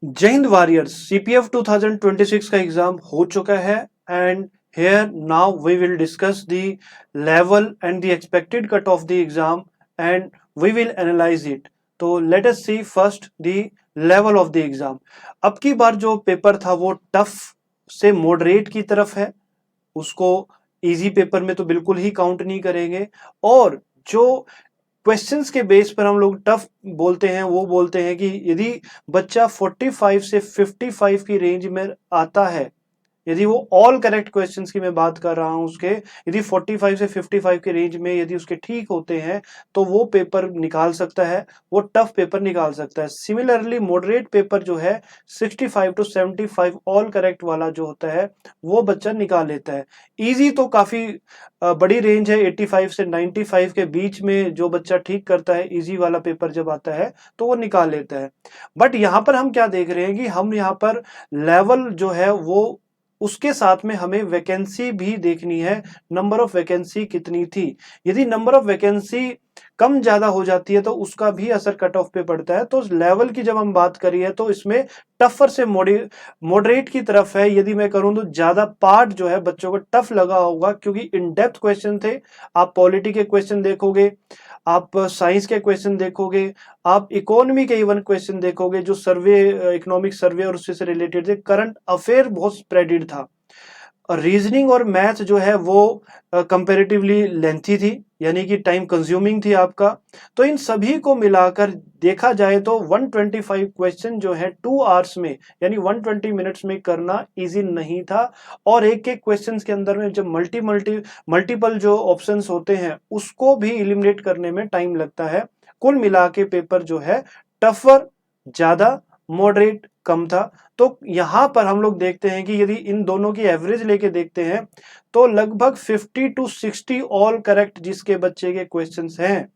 जय Hind warriors. CPF 2026 का exam हो चुका है and here now we will discuss the level and the expected cut of the exam and we will analyze it. तो let us see first the level of the exam. अब की बार जो paper था वो tough से moderate की तरफ है, उसको इजी पेपर में तो बिल्कुल ही काउंट नहीं करेंगे। और जो क्वेश्चंस के बेस पर हम लोग टफ बोलते हैं वो बोलते हैं कि यदि बच्चा 45 से 55 की रेंज में आता है, यदि वो ऑल करेक्ट क्वेश्चंस की मैं बात कर रहा हूं उसके, यदि 45 से 55 के रेंज में यदि उसके ठीक होते हैं तो वो पेपर निकाल सकता है, वो टफ पेपर निकाल सकता है। सिमिलरली मॉडरेट पेपर जो है 65 टू 75 ऑल करेक्ट वाला जो होता है वो बच्चा निकाल लेता है। इजी तो काफी बड़ी रेंज है, 85 से 95 के बीच में जो बच्चा ठीक करता है इजी वाला पेपर जब आता है तो वो निकाल लेता है। बट यहाँ पर हम क्या देख रहे हैं कि हम यहाँ पर लेवल जो है वो उसके साथ में हमें वैकेंसी भी देखनी है, नंबर ऑफ वैकेंसी कितनी थी। यदि नंबर ऑफ वैकेंसी कम ज्यादा हो जाती है तो उसका भी असर कट ऑफ पे पड़ता है। तो लेवल की जब हम बात करिए तो इसमें टफर से मॉडरेट की तरफ है। यदि मैं करूं तो ज्यादा पार्ट जो है बच्चों को टफ लगा होगा क्योंकि इन डेप्थ क्वेश्चन थे। आप पॉलिटी के क्वेश्चन देखोगे, आप साइंस के क्वेश्चन देखोगे, आप इकोनॉमी के इवन क्वेश्चन देखोगे जो सर्वे, इकोनॉमिक सर्वे और उससे रिलेटेड थे। करंट अफेयर बहुत स्प्रेडेड था। रीजनिंग और मैथ जो है वो कंपैरेटिवली लेंथी थी, यानी कि टाइम कंज्यूमिंग थी आपका। तो इन सभी को मिलाकर देखा जाए तो 125 क्वेश्चन जो है 2 आवर्स में यानी 120 मिनट्स में करना इजी नहीं था। और एक एक क्वेश्चन के अंदर में जब मल्टीपल जो ऑप्शंस होते हैं उसको भी इलिमिनेट करने में टाइम लगता है। कुल मिला के पेपर जो है टफर ज्यादा, मॉडरेट कम था। तो यहां पर हम लोग देखते हैं कि यदि इन दोनों की एवरेज लेके देखते हैं तो लगभग 50 टू 60 ऑल करेक्ट जिसके बच्चे के क्वेश्चंस हैं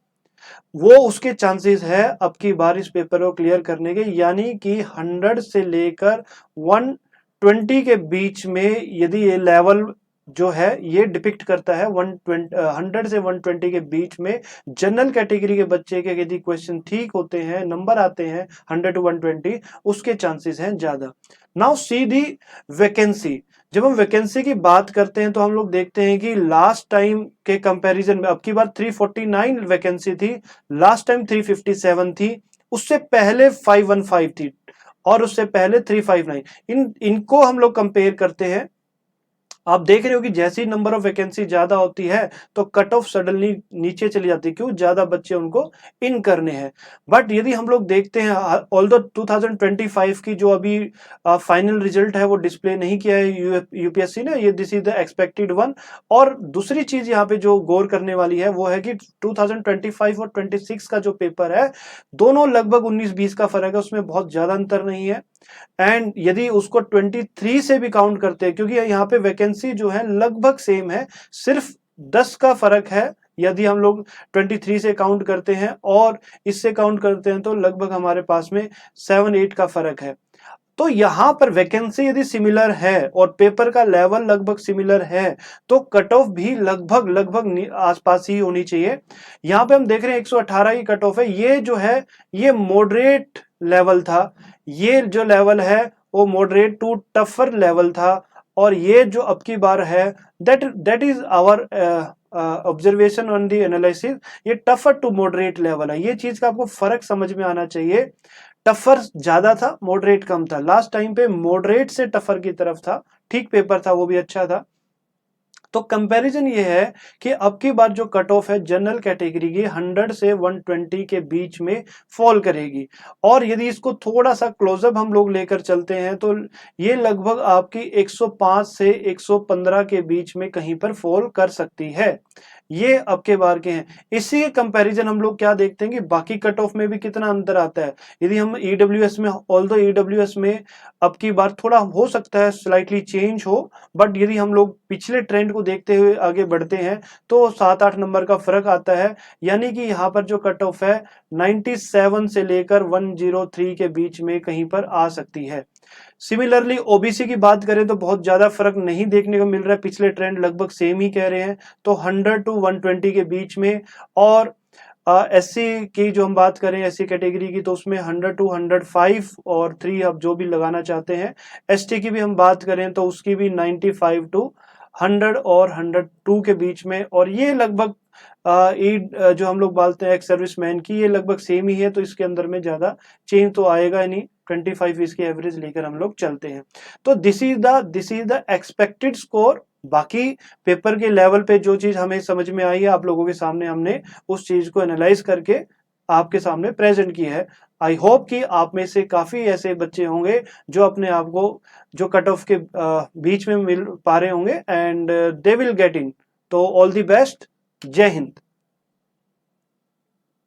वो उसके चांसेस है अब की बार इस पेपर को क्लियर करने के। यानी कि 100 से लेकर 120 के बीच में यदि ये लेवल जो है ये डिपिक्ट करता है 100 से 120 के बीच में जनरल कैटेगरी के बच्चे के यदि क्वेश्चन ठीक होते हैं, नंबर आते हैं 100 टू 120, उसके चांसेस हैं ज्यादा। नाउ सी दी वैकेंसी। जब हम वैकेंसी की बात करते हैं तो हम लोग देखते हैं कि लास्ट टाइम के कंपैरिजन में अब की बार 349 वैकेंसी थी, लास्ट टाइम 357 थी, उससे पहले 515 थी और उससे पहले 359। इनको हम लोग कंपेयर करते हैं। आप देख रहे हो कि जैसे ही नंबर ऑफ वैकेंसी ज्यादा होती है तो कट ऑफ सडनली नीचे चली जाती है। क्यों? ज्यादा बच्चे उनको इन करने हैं। बट यदि हम लोग देखते हैं, ऑल्दो 2025 की जो अभी फाइनल रिजल्ट है वो डिस्प्ले नहीं किया है यूपीएससी ने, ये this is the expected one. और दूसरी चीज यहाँ पे जो गौर करने वाली है वो है कि 2025 और 26 का जो पेपर है दोनों लगभग 19-20 का फर्क है, उसमें बहुत ज्यादा अंतर नहीं है। एंड यदि उसको 23 से भी काउंट करते हैं, क्योंकि यहाँ पे वैकेंसी जो है लगभग सेम है, सिर्फ 10 का फर्क है। यदि हम लोग 23 से काउंट करते हैं और इससे काउंट करते हैं तो लगभग हमारे पास में 7-8 का फर्क है। तो यहां पर वैकेंसी यदि सिमिलर है और पेपर का लेवल लगभग सिमिलर है तो कट ऑफ भी लगभग लगभग आसपास ही होनी चाहिए। यहां पे हम देख रहे हैं 118 की कट ऑफ है। ये जो है ये मॉडरेट लेवल था, ये जो लेवल है वो मॉडरेट टू टफर लेवल था। और ये जो अब की बार है that is our observation on the analysis, ये टफर टू मॉडरेट लेवल है। ये चीज का आपको फर्क समझ में आना चाहिए। टफर ज्यादा था, मॉडरेट कम था। लास्ट टाइम पे मॉडरेट से टफर की तरफ था, ठीक पेपर था, वो भी अच्छा था। तो कंपैरिजन ये है कि अब की बार जो कट ऑफ है जनरल कैटेगरी की 100 से 120 के बीच में फॉल करेगी। और यदि इसको थोड़ा सा क्लोजअप हम लोग लेकर चलते हैं तो ये लगभग आपकी 105 से 115 के बीच में कहीं पर फॉल कर सकती है। ये अब के बार के हैं। इसी के कंपैरिजन हम लोग क्या देखते हैं कि बाकी कट ऑफ में भी कितना अंतर आता है। यदि हम ईडब्ल्यूएस में, ऑल्दो ईडब्ल्यूएस में अब की बार थोड़ा हो सकता है स्लाइटली चेंज हो, बट यदि हम लोग पिछले ट्रेंड को देखते हुए आगे बढ़ते हैं तो 7-8 नंबर का फर्क आता है। यानी कि यहाँ पर जो कट ऑफ है 97 से लेकर 103 के बीच में कहीं पर आ सकती है। सिमिलरली ओबीसी की बात करें तो बहुत ज्यादा फर्क नहीं देखने को मिल रहा है, पिछले ट्रेंड लगभग सेम ही कह रहे हैं। तो 100 टू 120 के बीच में। और एससी की जो हम बात करें, एससी कैटेगरी की, तो उसमें 100 to 105 और 3 आप जो भी लगाना चाहते हैं। एसटी की भी हम बात करें तो उसकी भी 95 to 100 और 102 के बीच में, और ये लगभग जो हम लोग बोलते हैं एक्स सर्विसमैन की, ये लगभग सेम ही है, तो इसके अंदर में ज्यादा चेंज तो आएगा ही नहीं। 25 इसकी एवरेज लेकर हम लोग चलते हैं। तो this is the expected score. बाकी पेपर के लेवल पे जो चीज हमें समझ में आई है, आप लोगों के सामने हमने उस चीज को एनालाइज करके आपके सामने प्रेजेंट की है। आई होप कि आप में से काफी ऐसे बच्चे होंगे जो अपने आप को जो कट ऑफ के बीच में मिल पा रहे होंगे, and they will get in. तो ऑल द बेस्ट। जय हिंद।